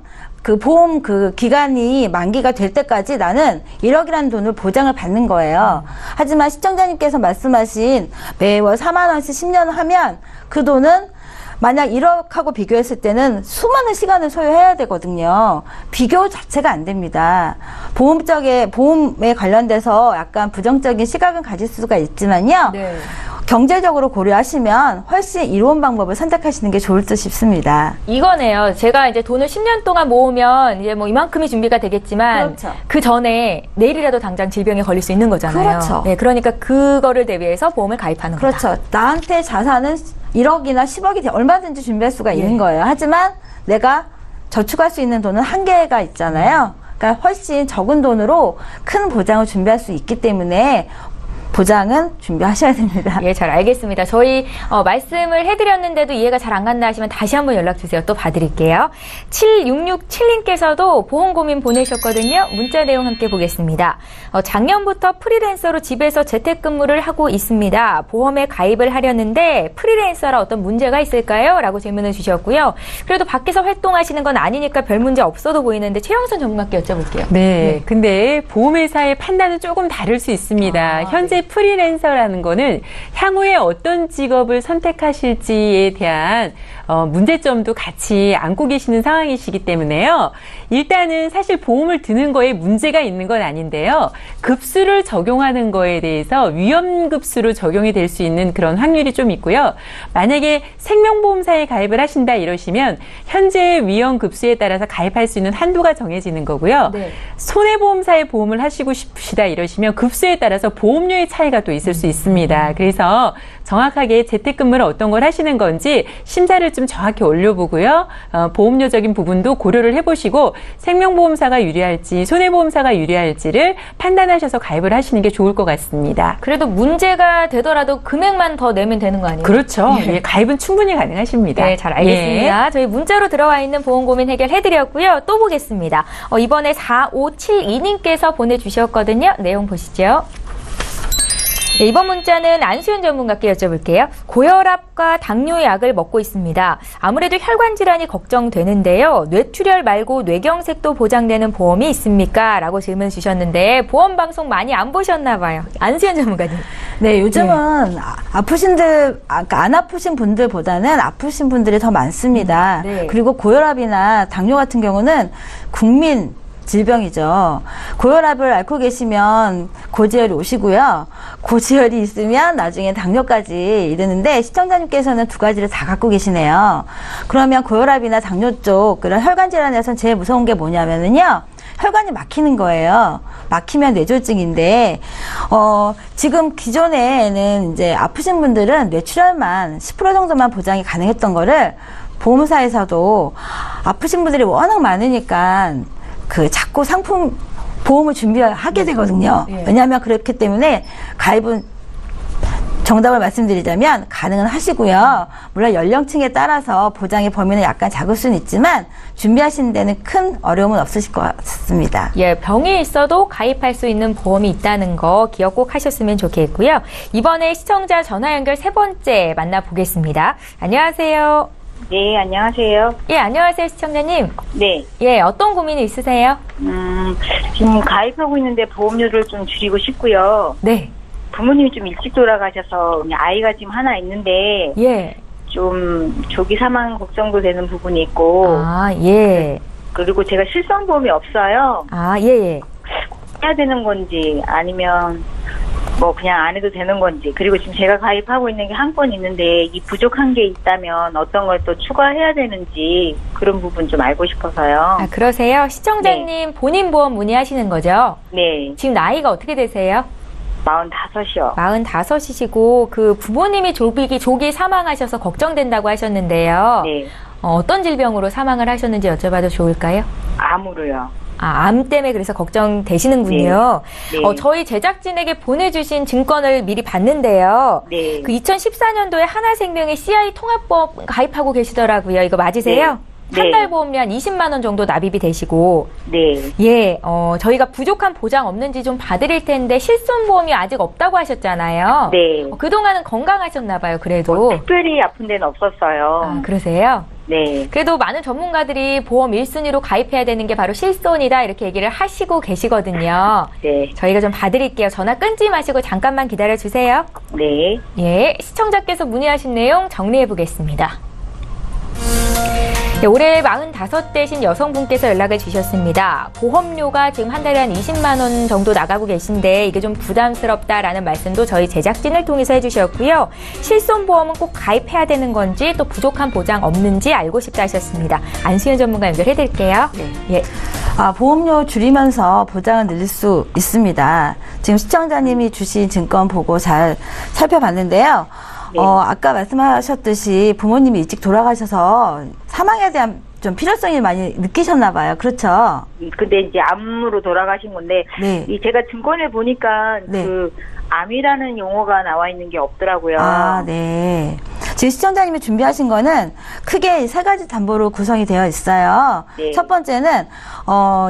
보험 기간이 만기가 될 때까지 나는 1억이라는 돈을 보장을 받는 거예요. 하지만 시청자님께서 말씀하신 매월 4만 원씩 10년 하면 그 돈은 만약 1억하고 비교했을 때는 수많은 시간을 소요해야 되거든요. 비교 자체가 안 됩니다. 보험에 관련돼서 약간 부정적인 시각은 가질 수가 있지만요. 네. 경제적으로 고려하시면 훨씬 이로운 방법을 선택하시는 게 좋을 듯 싶습니다. 이거네요. 제가 이제 돈을 10년 동안 모으면 이제 이만큼이 준비가 되겠지만, 그렇죠. 그 전에 내일이라도 당장 질병에 걸릴 수 있는 거잖아요. 그렇죠. 네, 그러니까 그거를 대비해서 보험을 가입하는 거다. 그렇죠. 나한테 자산은 1억이나 10억이 얼마든지 준비할 수가 예. 있는 거예요. 하지만 내가 저축할 수 있는 돈은 한계가 있잖아요. 그러니까 훨씬 적은 돈으로 큰 보장을 준비할 수 있기 때문에 보장은 준비하셔야 됩니다. 예, 잘 알겠습니다. 저희 말씀을 해드렸는데도 이해가 잘 안 간다 하시면 다시 한번 연락 주세요. 또 봐드릴게요. 7667님께서도 보험 고민 보내셨거든요. 문자 내용 함께 보겠습니다. 작년부터 프리랜서로 집에서 재택근무를 하고 있습니다. 보험에 가입을 하려는데 프리랜서라 어떤 문제가 있을까요? 라고 질문을 주셨고요. 그래도 밖에서 활동하시는 건 아니니까 별 문제 없어도 보이는데 최영선 전문가께 여쭤볼게요. 네, 근데 보험회사의 판단은 조금 다를 수 있습니다. 현재 프리랜서라는 거는 향후에 어떤 직업을 선택하실지에 대한 문제점도 같이 안고 계시는 상황이시기 때문에요. 일단은 사실 보험을 드는 거에 문제가 있는 건 아닌데요. 급수를 적용하는 거에 대해서 위험급수로 적용이 될 수 있는 그런 확률이 좀 있고요. 만약에 생명보험사에 가입을 하신다 이러시면 현재 위험급수에 따라서 가입할 수 있는 한도가 정해지는 거고요. 네. 손해보험사에 보험을 하시고 싶으시다 이러시면 급수에 따라서 보험료의 차이가 또 있을 수 있습니다. 그래서 정확하게 재택근무를 어떤 걸 하시는 건지 심사를 좀 정확히 올려보고요. 보험료적인 부분도 고려를 해보시고 생명보험사가 유리할지 손해보험사가 유리할지를 판단하셔서 가입을 하시는 게 좋을 것 같습니다. 그래도 문제가 되더라도 금액만 더 내면 되는 거 아니에요? 그렇죠. 예, 가입은 충분히 가능하십니다. 네, 잘 알겠습니다. 예. 저희 문자로 들어와 있는 보험 고민 해결해드렸고요. 또 보겠습니다. 이번에 4572님께서 보내주셨거든요. 내용 보시죠. 네, 이번 문자는 안수연 전문가께 여쭤볼게요. 고혈압과 당뇨약을 먹고 있습니다. 아무래도 혈관 질환이 걱정되는데요. 뇌출혈 말고 뇌경색도 보장되는 보험이 있습니까? 라고 질문 주셨는데 보험 방송 많이 안 보셨나 봐요. 안수연 전문가님. 네, 요즘은 안 아프신 분들보다는 아프신 분들이 더 많습니다. 네. 그리고 고혈압이나 당뇨 같은 경우는 국민 질병이죠. 고혈압을 앓고 계시면 고지혈이 오시고요. 고지혈이 있으면 나중에 당뇨까지 이르는데 시청자님께서는 두 가지를 다 갖고 계시네요. 그러면 고혈압이나 당뇨 쪽 그런 혈관 질환에서는 제일 무서운 게 뭐냐면은요. 혈관이 막히는 거예요. 막히면 뇌졸중인데, 지금 기존에는 이제 아프신 분들은 뇌출혈만 10% 정도만 보장이 가능했던 거를 보험사에서도 아프신 분들이 워낙 많으니까 자꾸 상품 보험을 준비하게 되거든요. 예. 왜냐하면 그렇기 때문에 가입은 정답을 말씀드리자면 가능은 하시고요. 물론 연령층에 따라서 보장의 범위는 약간 작을 수는 있지만 준비하시는 데는 큰 어려움은 없으실 것 같습니다. 예, 병이 있어도 가입할 수 있는 보험이 있다는 거 기억 꼭 하셨으면 좋겠고요. 이번에 시청자 전화 연결 세 번째 만나보겠습니다. 안녕하세요. 네, 안녕하세요. 예, 안녕하세요, 시청자님. 네. 예, 어떤 고민이 있으세요? 지금 가입하고 있는데 보험료를 좀 줄이고 싶고요. 네. 부모님이 좀 일찍 돌아가셔서 아이가 지금 하나 있는데 예. 좀 조기 사망 걱정도 되는 부분이 있고 아, 예. 그리고 제가 실손보험이 없어요. 아, 예. 해야 되는 건지 아니면 뭐 그냥 안 해도 되는 건지 그리고 지금 제가 가입하고 있는 게 한 건 있는데 이 부족한 게 있다면 어떤 걸 또 추가해야 되는지 그런 부분 좀 알고 싶어서요. 아, 그러세요? 시청자님 네. 본인 보험 문의하시는 거죠? 네. 지금 나이가 어떻게 되세요? 45이요. 45이시고 그 부모님이 조기 사망하셔서 걱정된다고 하셨는데요. 네. 어떤 질병으로 사망을 하셨는지 여쭤봐도 좋을까요? 암으로요. 아, 암 때문에 그래서 걱정되시는군요. 네. 네. 저희 제작진에게 보내주신 증권을 미리 봤는데요. 네. 그 2014년도에 하나생명의 CI 통합보험 가입하고 계시더라고요. 이거 맞으세요? 네. 한 달 보험료 한 20만 원 정도 납입이 되시고. 네. 예, 저희가 부족한 보장 없는지 좀 봐드릴 텐데 실손보험이 아직 없다고 하셨잖아요. 네. 그동안은 건강하셨나 봐요, 그래도. 특별히 아픈 데는 없었어요. 아, 그러세요? 네. 그래도 많은 전문가들이 보험 1순위로 가입해야 되는 게 바로 실손이다 이렇게 얘기를 하시고 계시거든요. 네. 저희가 좀 봐드릴게요. 전화 끊지 마시고 잠깐만 기다려주세요. 네. 예, 시청자께서 문의하신 내용 정리해 보겠습니다. 네, 올해 45대신 여성분께서 연락을 주셨습니다. 보험료가 지금 한 달에 한 20만 원 정도 나가고 계신데 이게 좀 부담스럽다라는 말씀도 저희 제작진을 통해서 해주셨고요. 실손보험은 꼭 가입해야 되는 건지 또 부족한 보장 없는지 알고 싶다 하셨습니다. 안수연 전문가 연결해드릴게요. 네. 예. 보험료 줄이면서 보장을 늘릴 수 있습니다. 지금 시청자님이 주신 증권 보고 잘 살펴봤는데요. 네. 아까 말씀하셨듯이 부모님이 일찍 돌아가셔서 사망에 대한 좀 필요성이 많이 느끼셨나 봐요. 그렇죠? 근데 이제 암으로 돌아가신 건데, 네. 제가 증권을 보니까 네. 그 암이라는 용어가 나와 있는 게 없더라고요. 아, 네. 지금 시청자님이 준비하신 거는 크게 세 가지 담보로 구성이 되어 있어요. 네. 첫 번째는,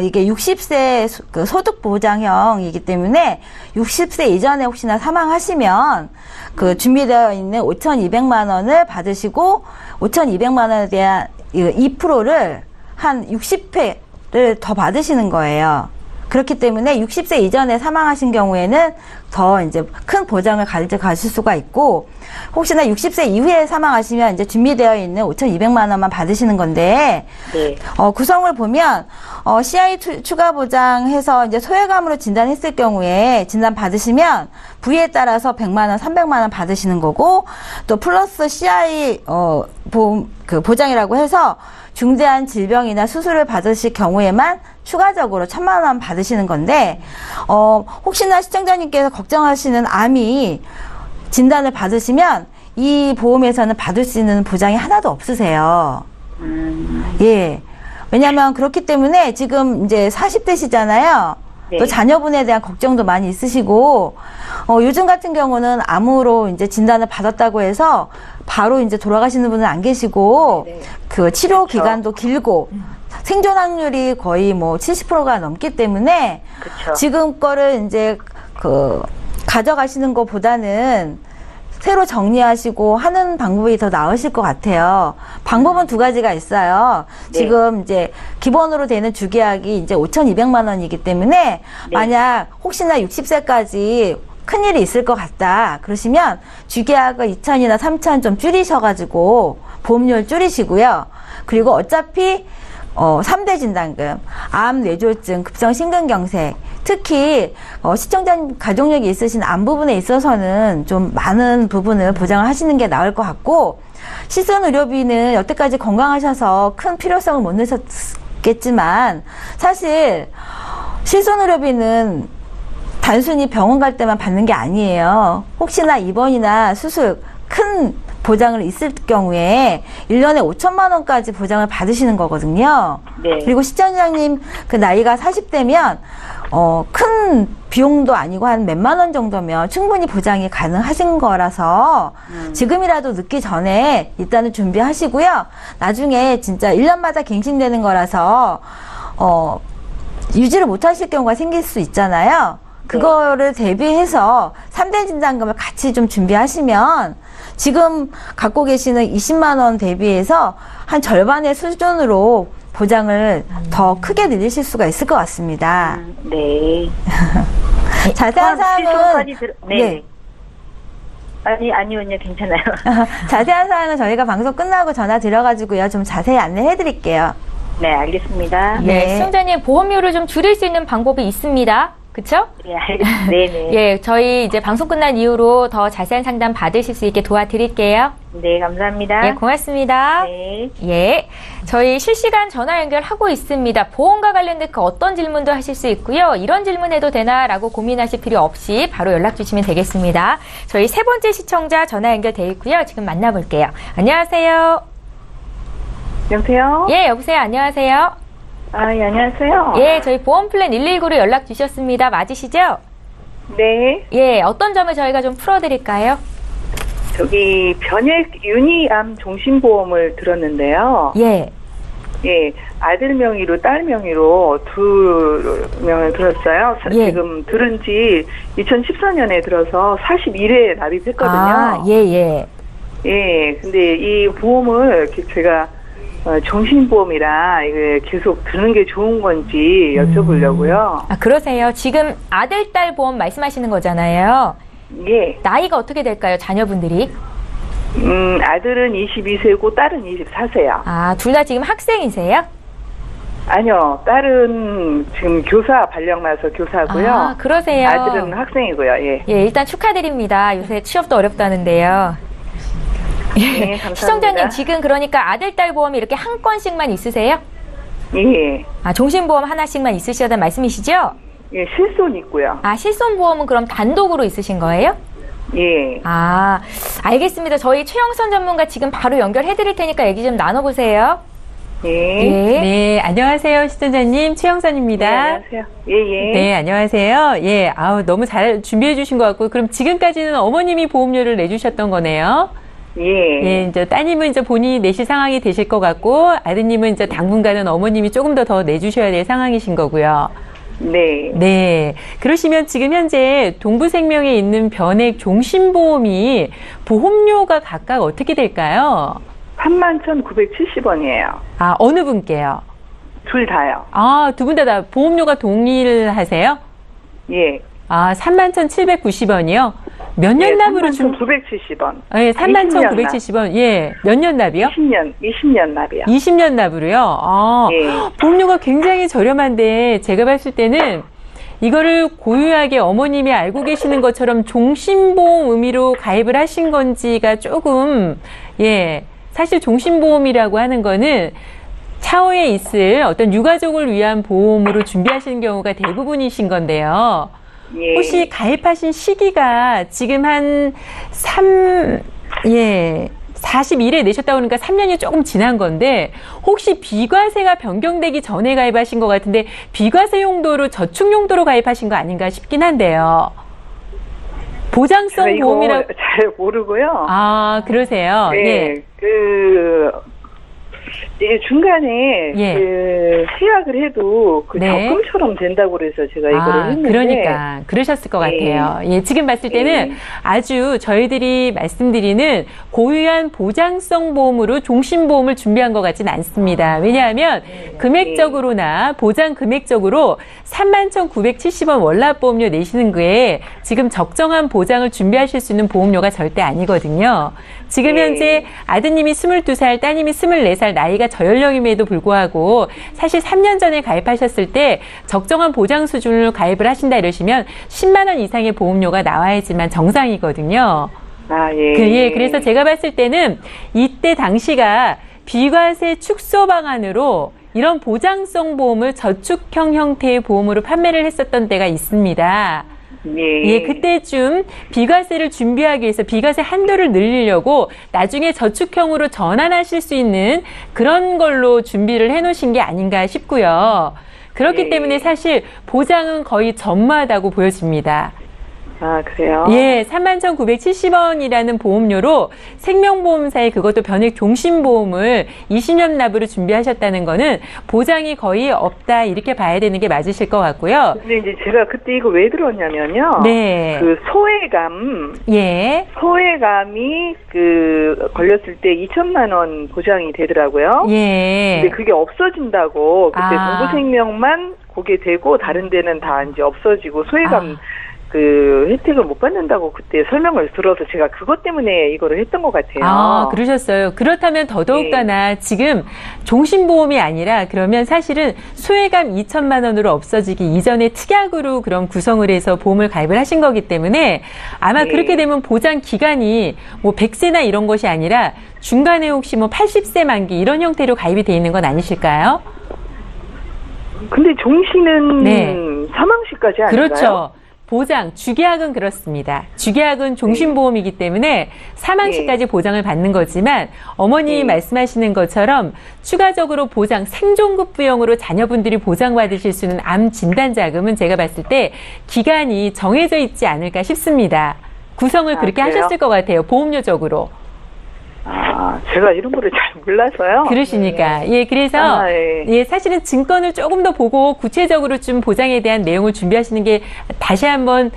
이게 60세 소득 보장형이기 때문에 60세 이전에 혹시나 사망하시면 그 준비되어 있는 5,200만 원을 받으시고 5,200만 원에 대한 2%를 한 60회를 더 받으시는 거예요. 그렇기 때문에 60세 이전에 사망하신 경우에는 더 이제 큰 보장을 가져가실 수가 있고, 혹시나 60세 이후에 사망하시면 이제 준비되어 있는 5,200만 원만 받으시는 건데, 네. 구성을 보면, CI 추가 보장해서 이제 소외감으로 진단했을 경우에 진단 받으시면 부위에 따라서 100만 원, 300만 원 받으시는 거고, 또 플러스 CI, 보험, 보장이라고 해서 중대한 질병이나 수술을 받으실 경우에만 추가적으로 1,000만 원 받으시는 건데, 혹시나 시청자님께서 걱정하시는 암이 진단을 받으시면 이 보험에서는 받을 수 있는 보장이 하나도 없으세요. 예. 왜냐면 그렇기 때문에 지금 이제 40대시잖아요. 네. 또 자녀분에 대한 걱정도 많이 있으시고, 요즘 같은 경우는 암으로 이제 진단을 받았다고 해서 바로 이제 돌아가시는 분은 안 계시고, 네. 그 치료 그쵸. 기간도 길고, 생존 확률이 거의 뭐 70%가 넘기 때문에, 그쵸. 지금 거를 이제 가져가시는 것보다는 새로 정리하시고 하는 방법이 더 나으실 것 같아요. 방법은 두 가지가 있어요. 네. 지금 이제 기본으로 되는 주계약이 이제 5,200만 원이기 때문에 네. 만약 혹시나 60세까지 큰일이 있을 것 같다 그러시면 주계약을 2,000이나 3,000 좀 줄이셔가지고 보험료를 줄이시고요. 그리고 어차피 3대 진단금, 암, 뇌졸중, 급성 심근경색, 특히 시청자님 가족력이 있으신 암 부분에 있어서는 좀 많은 부분을 보장을 하시는 게 나을 것 같고, 실손 의료비는 여태까지 건강하셔서 큰 필요성을 못 느꼈겠지만 사실 실손 의료비는 단순히 병원 갈 때만 받는 게 아니에요. 혹시나 입원이나 수술 큰 보장을 있을 경우에 1년에 5천만 원까지 보장을 받으시는 거거든요. 네. 그리고 시청자님 그 나이가 40대면 큰 비용도 아니고 한 몇만 원 정도면 충분히 보장이 가능하신 거라서 지금이라도 늦기 전에 일단은 준비하시고요. 나중에 진짜 1년마다 갱신되는 거라서 유지를 못 하실 경우가 생길 수 있잖아요. 그거를 대비해서 3대 진단금을 같이 좀 준비하시면 지금 갖고 계시는 20만 원 대비해서 한 절반의 수준으로 보장을 더 크게 늘리실 수가 있을 것 같습니다. 네. 자세한 사항은 네. 아니요, 괜찮아요. 자세한 사항은 저희가 방송 끝나고 전화 드려가지고요. 좀 자세히 안내해 드릴게요. 네, 알겠습니다. 네, 시청자님 보험료를 좀 줄일 수 있는 방법이 있습니다. 그쵸? 네, 알겠습니다. 네네. 예, 저희 이제 방송 끝난 이후로 더 자세한 상담 받으실 수 있게 도와드릴게요. 네, 감사합니다. 예, 고맙습니다. 네. 예, 저희 실시간 전화 연결하고 있습니다. 보험과 관련된 그 어떤 질문도 하실 수 있고요. 이런 질문해도 되나라고 고민하실 필요 없이 바로 연락 주시면 되겠습니다. 저희 세 번째 시청자 전화 연결돼 있고요. 지금 만나볼게요. 안녕하세요. 여보세요? 예, 여보세요. 안녕하세요. 예, 안녕하세요. 예, 저희 보험플랜 119로 연락 주셨습니다. 맞으시죠? 네. 예, 어떤 점을 저희가 좀 풀어드릴까요? 저기 변액 유니암 종신보험을 들었는데요. 예. 예, 아들 명의로 딸 명의로 두 명을 들었어요. 예. 지금 들은 지 2014년에 들어서 41회 납입했거든요. 아, 예. 예, 근데 이 보험을 제가 종신보험이라 이게 계속 드는 게 좋은 건지 여쭤보려고요. 아, 그러세요. 지금 아들, 딸 보험 말씀하시는 거잖아요. 예. 나이가 어떻게 될까요, 자녀분들이? 아들은 22세고 딸은 24세요. 아, 둘 다 지금 학생이세요? 아니요, 딸은 지금 교사 발령 나서 교사고요. 아, 그러세요. 아들은 학생이고요. 예. 예, 일단 축하드립니다. 요새 취업도 어렵다는데요. 네, 감사합니다. 시청자님, 지금 그러니까 아들, 딸 보험이 이렇게 한 건씩만 있으세요? 예. 아, 종신보험 하나씩만 있으시다는 말씀이시죠? 예, 실손 있고요. 아, 실손보험은 그럼 단독으로 있으신 거예요? 예. 아, 알겠습니다. 저희 최영선 전문가 지금 바로 연결해 드릴 테니까 얘기 좀 나눠보세요. 예. 예. 네, 안녕하세요. 시청자님, 최영선입니다. 네, 안녕하세요. 예. 네, 안녕하세요. 예, 너무 잘 준비해 주신 것 같고, 그럼 지금까지는 어머님이 보험료를 내주셨던 거네요. 예, 이제 따님은 이제 본인이 내실 상황이 되실 것 같고, 아드님은 이제 당분간은 어머님이 조금 더 내주셔야 될 상황이신 거고요. 네. 네. 그러시면 지금 현재 동부생명에 있는 변액 종신보험이 보험료가 각각 어떻게 될까요? 31,970원이에요. 어느 분께요? 둘 다요. 두 분 다 보험료가 동일하세요? 예. 31,790원이요? 몇 년 납으로 31,970원. 예, 31,970원. 예. 몇 년 납이요? 20년 납이요. 20년 납으로요? 예. 보험료가 굉장히 저렴한데, 제가 봤을 때는 이거를 고유하게 어머님이 알고 계시는 것처럼 종신보험 의미로 가입을 하신 건지가 조금, 사실 종신보험이라고 하는 거는 차후에 있을 어떤 유가족을 위한 보험으로 준비하시는 경우가 대부분이신 건데요. 예. 혹시 가입하신 시기가 지금 한 41에 내셨다고 하니까 3년이 조금 지난 건데, 혹시 비과세가 변경되기 전에 가입하신 것 같은데, 비과세 용도로 저축 용도로 가입하신 거 아닌가 싶긴 한데요. 보장성 보험이라고. 잘 모르고요. 그러세요? 예. 중간에 해약을 해도 적금처럼 된다고 그래서 제가 이거를 했는데. 그러니까 그러셨을 것 같아요. 예, 지금 봤을 때는 아주 저희들이 말씀드리는 고유한 보장성 보험으로 종신보험을 준비한 것 같지는 않습니다. 왜냐하면 금액적으로나 보장 금액적으로 31,970원 월납보험료 내시는 거에 지금 적정한 보장을 준비하실 수 있는 보험료가 절대 아니거든요. 지금 현재 아드님이 22살, 따님이 24살 나이가 저연령임에도 불구하고 사실 3년 전에 가입하셨을 때 적정한 보장 수준으로 가입을 하신다 이러시면 10만 원 이상의 보험료가 나와야지만 정상이거든요. 그래서 제가 봤을 때는 이때 당시가 비과세 축소 방안으로 이런 보장성 보험을 저축형 형태의 보험으로 판매를 했었던 때가 있습니다. 그때쯤 비과세를 준비하기 위해서 비과세 한도를 늘리려고 나중에 저축형으로 전환하실 수 있는 그런 걸로 준비를 해놓으신 게 아닌가 싶고요. 그렇기 때문에 사실 보장은 거의 전무하다고 보여집니다. 그래요? 31,970원이라는 보험료로 생명보험사에 그것도 변액 종신보험을 20년 납으로 준비하셨다는 거는 보장이 거의 없다 이렇게 봐야 되는 게 맞으실 것 같고요. 근데 이제 제가 그때 이거 왜 들었냐면요. 그 소외감이 걸렸을 때 2천만 원 보장이 되더라고요. 근데 그게 없어진다고 그때 동부생명만 그게 되고 다른 데는 다 이제 없어지고 소외감 혜택을 못 받는다고 그때 설명을 들어서 제가 그것 때문에 이거를 했던 것 같아요. 그러셨어요. 그렇다면 더더욱가나 지금 종신보험이 아니라 그러면 사실은 소외감 2천만 원으로 없어지기 이전에 특약으로 그런 구성을 해서 보험을 가입을 하신 거기 때문에 아마 그렇게 되면 보장 기간이 100세나 이런 것이 아니라 중간에 혹시 80세 만기 이런 형태로 가입이 돼 있는 건 아니실까요? 근데 종신은 사망시까지 아닌가요? 그렇죠. 보장, 주계약은 그렇습니다. 주계약은 종신보험이기 때문에 사망시까지 보장을 받는 거지만 어머님이 말씀하시는 것처럼 추가적으로 보장, 생존급 부형으로 자녀분들이 보장받으실 수 있는 암 진단자금은 제가 봤을 때 기간이 정해져 있지 않을까 싶습니다. 구성을 그렇게 하셨을 것 같아요. 보험료적으로. 제가 이런 거를 잘 몰라서요. 그러시니까. 그래서, 사실은 증권을 조금 더 보고 구체적으로 좀 보장에 대한 내용을 준비하시는 게 다시 한번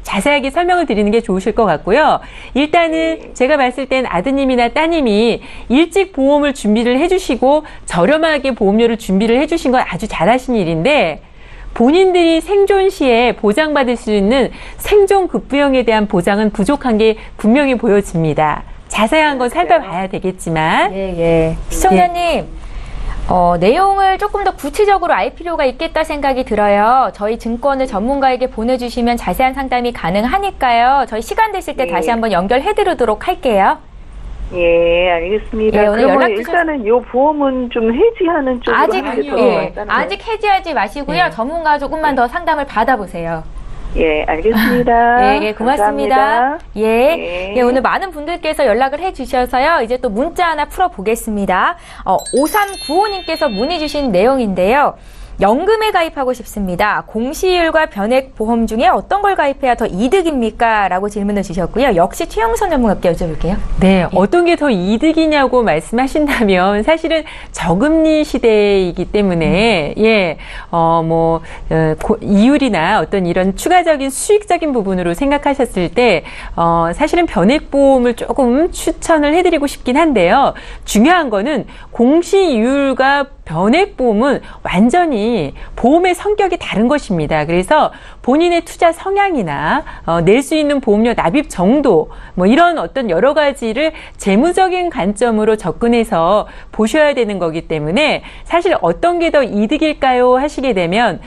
자세하게 설명을 드리는 게 좋으실 것 같고요. 일단은 제가 봤을 땐 아드님이나 따님이 일찍 보험을 준비를 해주시고 저렴하게 보험료를 준비를 해주신 건 아주 잘하신 일인데 본인들이 생존 시에 보장받을 수 있는 생존 급부형에 대한 보장은 부족한 게 분명히 보여집니다. 자세한 건 살펴봐야 되겠지만. 시청자님, 내용을 조금 더 구체적으로 알 필요가 있겠다 생각이 들어요. 저희 증권을 전문가에게 보내주시면 자세한 상담이 가능하니까요. 저희 시간 되실 때 다시 한번 연결해드리도록 할게요. 알겠습니다. 오늘 연락 일단은 이 보험은 좀 해지하는 쪽으로 아직 해지하지 마시고요. 전문가 조금만 더 상담을 받아보세요. 예, 알겠습니다. 예, 고맙습니다. 감사합니다. 예, 오늘 많은 분들께서 연락을 해주셔서요. 이제 또 문자 하나 풀어보겠습니다. 5395님께서 문의 주신 내용인데요. 연금에 가입하고 싶습니다. 공시율과 변액보험 중에 어떤 걸 가입해야 더 이득입니까? 라고 질문을 주셨고요. 역시 최영선 전문가께 여쭤볼게요. 네, 어떤 게 더 이득이냐고 말씀하신다면 사실은 저금리 시대이기 때문에 이율이나 어떤 이런 추가적인 수익적인 부분으로 생각하셨을 때 사실은 변액보험을 조금 추천을 해드리고 싶긴 한데요. 중요한 거는 공시율과 변액보험은 완전히 보험의 성격이 다른 것입니다. 그래서 본인의 투자 성향이나 낼 수 있는 보험료 납입 정도 이런 어떤 여러 가지를 재무적인 관점으로 접근해서 보셔야 되는 거기 때문에 사실 어떤 게 더 이득일까요 하시게 되면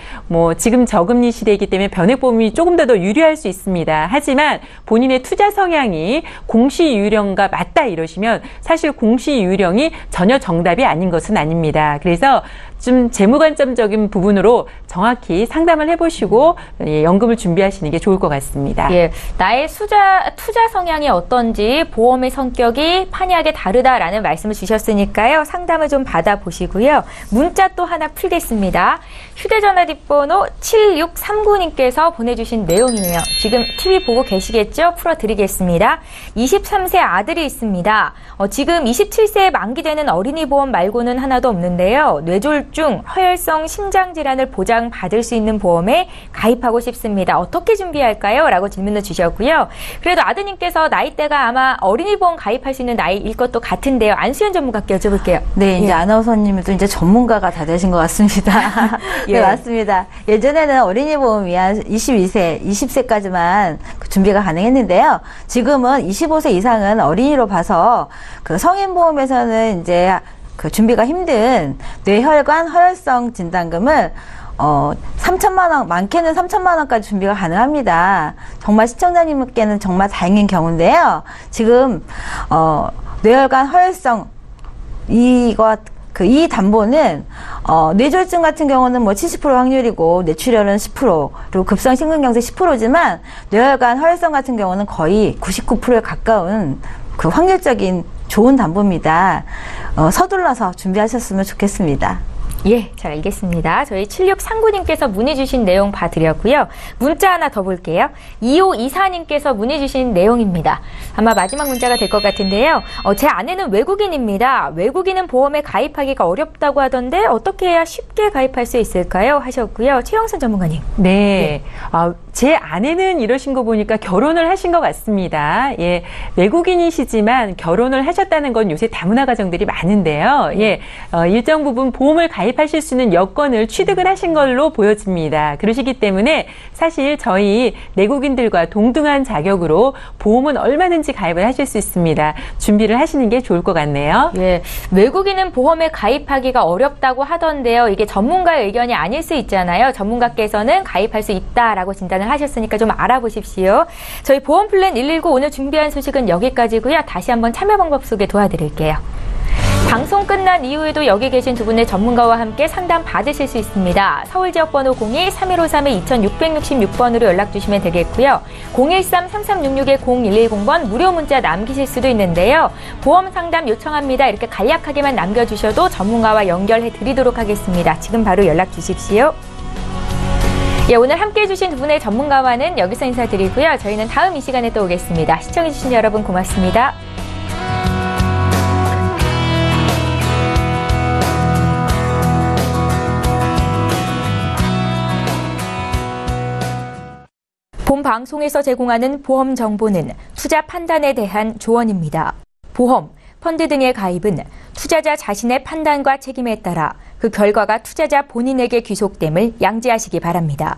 지금 저금리 시대이기 때문에 변액보험이 조금 더 유리할 수 있습니다. 하지만 본인의 투자 성향이 공시유령과 맞다 이러시면 사실 공시유령이 전혀 정답이 아닌 것은 아닙니다. 그래서 좀 재무관점적인 부분으로 정확히 상담을 해보시고 연금을 준비하시는 게 좋을 것 같습니다. 예, 나의 투자 성향이 어떤지 보험의 성격이 판이하게 다르다라는 말씀을 주셨으니까요. 상담을 좀 받아보시고요. 문자 또 하나 풀겠습니다. 휴대전화 뒷번호 7639님께서 보내주신 내용이네요. 지금 TV 보고 계시겠죠? 풀어드리겠습니다. 23세 아들이 있습니다. 지금 27세에 만기되는 어린이 보험 말고는 하나도 없는데요. 뇌졸중, 허혈성 심장질환을 보장받을 수 있는 보험에 가입하고 싶습니다. 어떻게 준비할까요? 라고 질문을 주셨고요. 그래도 아드님께서 나이대가 아마 어린이 보험 가입할 수 있는 나이일 것도 같은데요. 안수연 전문가께 여쭤볼게요. 네, 이제 아나운서님도 이제 전문가가 다 되신 것 같습니다. 네, 맞습니다. 예전에는 어린이 보험이 한 22세, 20세까지만 준비가 가능했는데요. 지금은 25세 이상은 어린이로 봐서 그 성인 보험에서는 이제 그 준비가 힘든 뇌혈관 허혈성 진단금을 3천만 원, 많게는 3천만 원까지 준비가 가능합니다. 정말 시청자님께는 정말 다행인 경우인데요. 지금 뇌혈관 허혈성 이 담보는 뇌졸중 같은 경우는 70% 확률이고 뇌출혈은 10% 그리고 급성 심근경색 10%지만 뇌혈관 허혈성 같은 경우는 거의 99%에 가까운 그 확률적인 좋은 담보입니다. 서둘러서 준비하셨으면 좋겠습니다. 예, 잘 알겠습니다. 저희 7639님께서 문의 주신 내용 봐드렸고요. 문자 하나 더 볼게요. 2524님께서 문의 주신 내용입니다. 아마 마지막 문자가 될 것 같은데요. 제 아내는 외국인입니다. 외국인은 보험에 가입하기가 어렵다고 하던데 어떻게 해야 쉽게 가입할 수 있을까요? 하셨고요. 최영선 전문가님. 네. 제 아내는 이러신 거 보니까 결혼을 하신 것 같습니다. 예, 외국인이시지만 결혼을 하셨다는 건 요새 다문화 가정들이 많은데요. 예, 일정 부분 보험을 가입하실 수 있는 여건을 취득을 하신 걸로 보여집니다. 그러시기 때문에 사실 저희 내국인들과 동등한 자격으로 보험은 얼마든지 가입을 하실 수 있습니다. 준비를 하시는 게 좋을 것 같네요. 예, 외국인은 보험에 가입하기가 어렵다고 하던데요. 이게 전문가의 의견이 아닐 수 있잖아요. 전문가께서는 가입할 수 있다라고 진단을 하셨으니까 좀 알아보십시오. 저희 보험 플랜 119 오늘 준비한 소식은 여기까지고요. 다시 한번 참여 방법 소개 도와드릴게요. 방송 끝난 이후에도 여기 계신 두 분의 전문가와 함께 상담 받으실 수 있습니다. 서울지역번호 02-3153-2666번으로 연락 주시면 되겠고요. 013-3366-0110번 무료 문자 남기실 수도 있는데요. 보험 상담 요청합니다. 이렇게 간략하게만 남겨주셔도 전문가와 연결해 드리도록 하겠습니다. 지금 바로 연락 주십시오. 예, 오늘 함께해 주신 두 분의 전문가와는 여기서 인사드리고요. 저희는 다음 이 시간에 또 오겠습니다. 시청해 주신 여러분 고맙습니다. 본 방송에서 제공하는 보험 정보는 투자 판단에 대한 조언입니다. 보험, 펀드 등의 가입은 투자자 자신의 판단과 책임에 따라 그 결과가 투자자 본인에게 귀속됨을 양지하시기 바랍니다.